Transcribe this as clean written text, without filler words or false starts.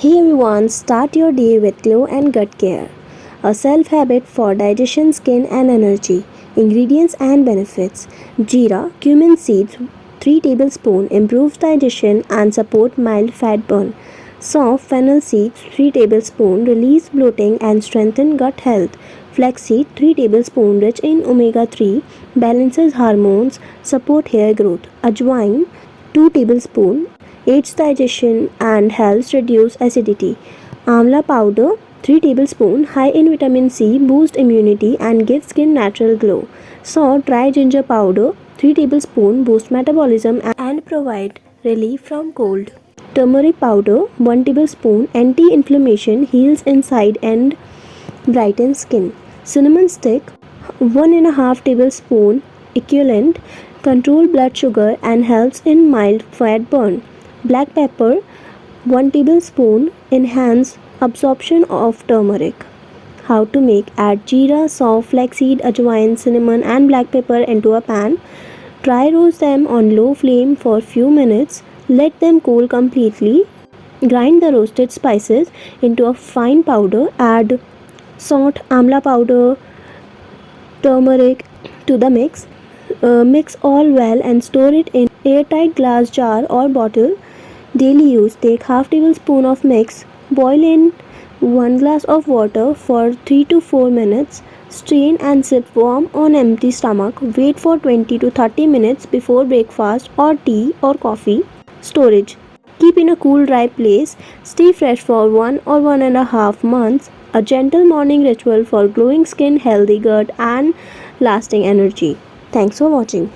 Hey everyone, start your day with glow and gut care. A self habit for digestion, skin, and energy. Ingredients and benefits: Jeera, cumin seeds, 3 tablespoons, improves digestion and support mild fat burn. Soft fennel seeds, 3 tablespoons, release bloating and strengthen gut health. Flaxseed, 3 tablespoons, rich in omega 3, balances hormones, support hair growth. Ajwain, 2 tablespoons, aids digestion and helps reduce acidity. Amla powder, 3 tablespoons, high in vitamin C, boost immunity and gives skin natural glow. Salt, dry ginger powder, 3 tablespoons, boost metabolism and provide relief from cold. Turmeric powder, 1 tablespoon, anti-inflammation, heals inside and brightens skin. Cinnamon stick, 1.5 tablespoon, equivalent, control blood sugar and helps in mild fat burn. Black pepper, 1 tablespoon, enhance absorption of turmeric. How to make: add jeera, soft flaxseed, ajwain, cinnamon and black pepper into a pan. Dry roast them on low flame for few minutes. Let them cool completely. Grind the roasted spices into a fine powder. Add salt, amla powder, turmeric to the mix. Mix all well and store it in airtight glass jar or bottle. Daily use: take half tablespoon of mix, boil in 1 glass of water for 3 to 4 minutes. Strain and sip warm on empty stomach. Wait for 20 to 30 minutes before breakfast or tea or coffee. Storage: keep in a cool, dry place. Stay fresh for 1 or 1.5 months. A gentle morning ritual for glowing skin, healthy gut, and lasting energy. Thanks for watching.